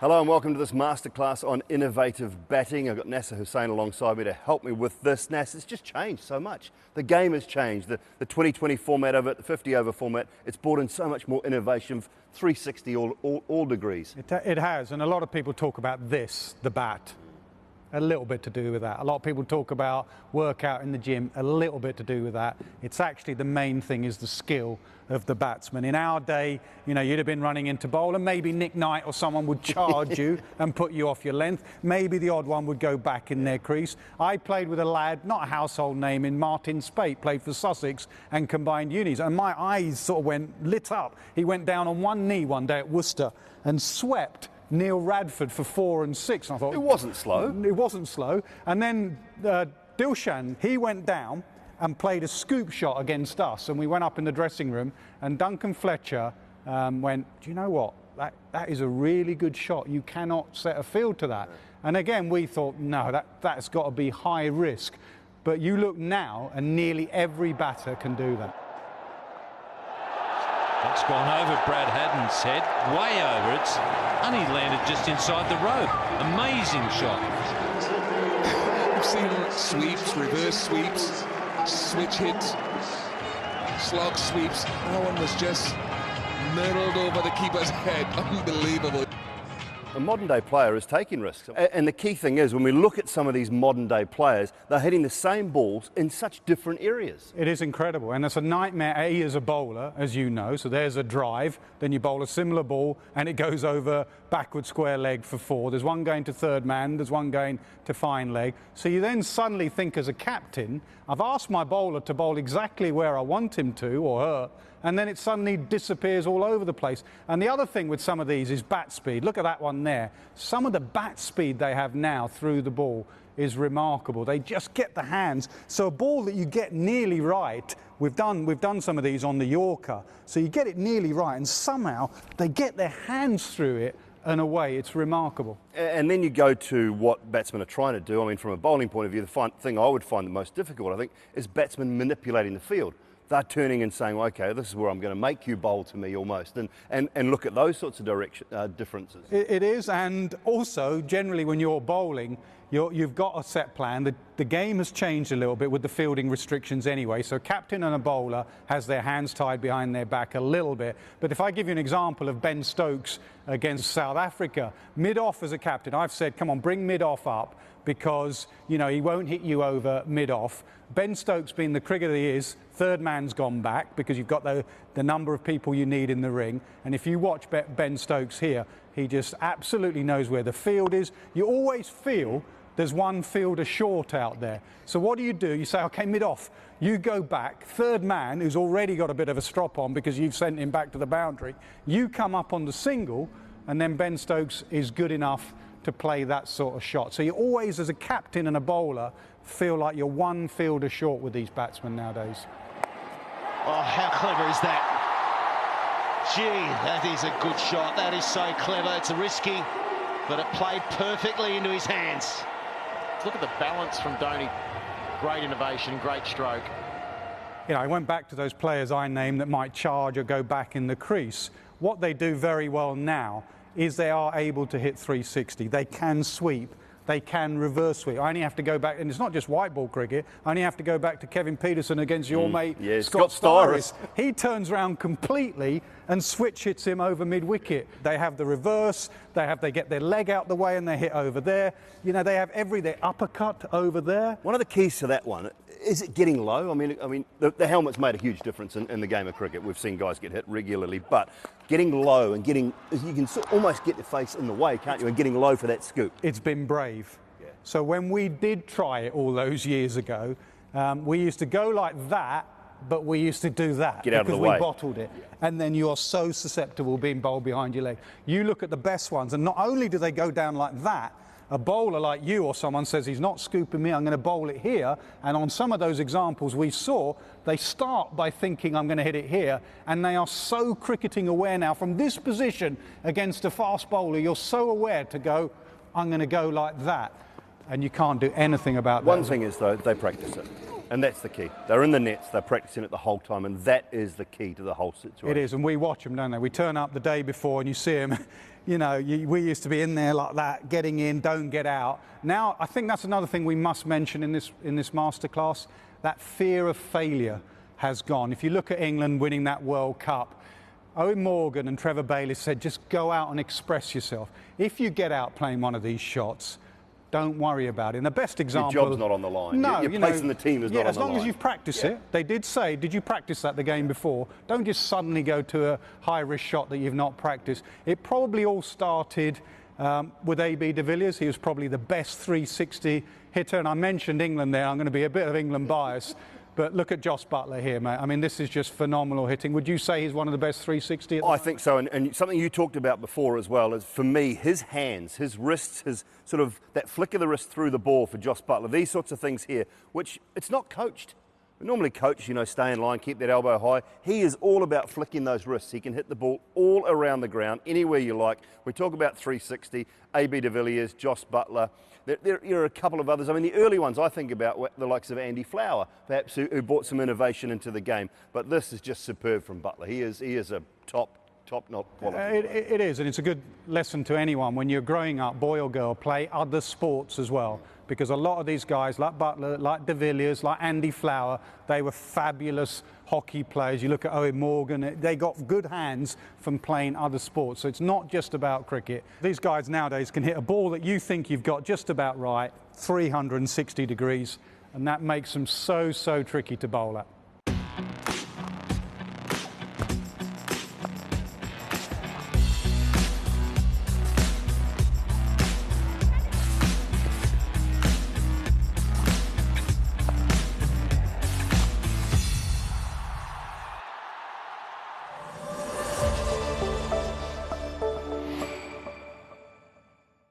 Hello and welcome to this masterclass on innovative batting. I've got Nasser Hussain alongside me to help me with this. Nasser, it's just changed so much. The game has changed. The 2020 format of it, the 50 over format, it's brought in so much more innovation, 360 all degrees. It has, and a lot of people talk about this, the bat. A little bit to do with that. A lot of people talk about workout in the gym, a little bit to do with that. It's actually the main thing is the skill of the batsman. In our day, you know, you'd have been running into bowl and maybe Nick Knight or someone would charge you and put you off your length. Maybe the odd one would go back in their crease. I played with a lad, not a household name, in Martin Spate, played for Sussex and combined unis. And my eyes sort of lit up. He went down on one knee one day at Worcester and swept Neil Radford for 4 and 6. And I thought, it wasn't slow. It wasn't slow. And then Dilshan, he went down and played a scoop shot against us. And we went up in the dressing room and Duncan Fletcher went, do you know what? That is a really good shot. You cannot set a field to that. And again, we thought, no, that's got to be high risk. But you look now and nearly every batter can do that. That's gone over Brad Haddon's head, way over it, and he landed just inside the rope. Amazing shot. We've seen sweeps, reverse sweeps, switch hits, slog sweeps. That one was just middled over the keeper's head. Unbelievable. A modern day player is taking risks. And the key thing is, when we look at some of these modern day players, they're hitting the same balls in such different areas. It is incredible, and it's a nightmare, as a bowler, as you know. So there's a drive, then you bowl a similar ball, and it goes over backward square leg for 4. There's one going to third man, there's one going to fine leg. So you then suddenly think as a captain, I've asked my bowler to bowl exactly where I want him to, or her, and then it suddenly disappears all over the place. And the other thing with some of these is bat speed. Look at that one there. Some of the bat speed they have now through the ball is remarkable. They just get the hands. So a ball that you get nearly right, we've done some of these on the Yorker, so you get it nearly right, and somehow they get their hands through it and away. It's remarkable. And then you go to what batsmen are trying to do. I mean, from a bowling point of view, the thing I would find the most difficult, I think, is batsmen manipulating the field. They're turning and saying, okay, this is where I'm going to make you bowl to me almost, and look at those sorts of differences. It is, and also generally when you're bowling, you've got a set plan. The game has changed a little bit with the fielding restrictions anyway, so a captain and a bowler has their hands tied behind their back a little bit. But if I give you an example of Ben Stokes against South Africa, mid-off as a captain, I've said, come on, bring mid-off up, because, you know, he won't hit you over mid-off. Ben Stokes, being the cricketer he is, third man's gone back because you've got the number of people you need in the ring. And if you watch Ben Stokes here, he just absolutely knows where the field is. You always feel there's one fielder short out there. So what do? You say, okay, mid-off. You go back, third man, who's already got a bit of a strop on because you've sent him back to the boundary. You come up on the single, and then Ben Stokes is good enough to play that sort of shot. So you always, as a captain and a bowler, feel like you're one fielder short with these batsmen nowadays. Oh, how clever is that? Gee, that is a good shot. That is so clever. It's risky, but it played perfectly into his hands. Look at the balance from Dhoni. Great innovation, great stroke. You know, I went back to those players I named that might charge or go back in the crease. What they do very well now is they are able to hit 360. They can sweep. They can reverse sweep. I only have to go back, and it's not just white ball cricket, I only have to go back to Kevin Peterson against your mate, Scott Styris. He turns around completely and switch hits him over mid-wicket. They have the reverse, they get their leg out the way and they hit over there. You know, they have their uppercut over there. One of the keys to that one, is it getting low? I mean, the helmet's made a huge difference in the game of cricket. We've seen guys get hit regularly, but getting low and you can almost get your face in the way, can't you, and getting low for that scoop. It's been brave. Yeah. So when we did try it all those years ago, we used to go like that, but we used to do that because we bottled it. Yeah. And then you are so susceptible being bowled behind your leg. You look at the best ones, and not only do they go down like that, a bowler like you or someone says, he's not scooping me, I'm going to bowl it here. And on some of those examples we saw, they start by thinking, I'm going to hit it here. And they are so cricketing aware now from this position against a fast bowler. You're so aware to go, I'm going to go like that. And you can't do anything about that. One thing is, though, they practice it. And that's the key. They're in the nets, they're practicing it the whole time, and that is the key to the whole situation. It is, and we watch them, don't they? We turn up the day before and you see them You know, we used to be in there like that, getting in, don't get out. Now, I think that's another thing we must mention in this masterclass. That fear of failure has gone. If you look at England winning that World Cup, Owen Morgan and Trevor Bayliss said, just go out and express yourself. If you get out playing one of these shots, don't worry about it. And the best example... Your job's not on the line. No, your place in the team is not on the line. As long as you've practiced it. They did say, did you practice that the game before? Don't just suddenly go to a high-risk shot that you've not practiced. It probably all started with A.B. de Villiers. He was probably the best 360 hitter. And I mentioned England there. I'm going to be a bit of England bias. But look at Jos Buttler here, mate. I mean, this is just phenomenal hitting. Would you say he's one of the best 360? I think so. And something you talked about before as well is, for me, his hands, his wrists, his sort of that flick of the wrist through the ball for Jos Buttler. These sorts of things here, which it's not coached. We normally coach, you know, stay in line, keep that elbow high. He is all about flicking those wrists. He can hit the ball all around the ground, anywhere you like. We talk about 360, A.B. de Villiers, Jos Buttler. There are a couple of others. I mean, the early ones I think about the likes of Andy Flower, perhaps, who brought some innovation into the game. But this is just superb from Buttler. He is a top-notch quality. It is, and it's a good lesson to anyone when you're growing up, boy or girl, play other sports as well. Because a lot of these guys, like Buttler, like de Villiers, like Andy Flower, they were fabulous hockey players. You look at Owen Morgan, they got good hands from playing other sports. So it's not just about cricket. These guys nowadays can hit a ball that you think you've got just about right, 360 degrees, and that makes them so tricky to bowl at.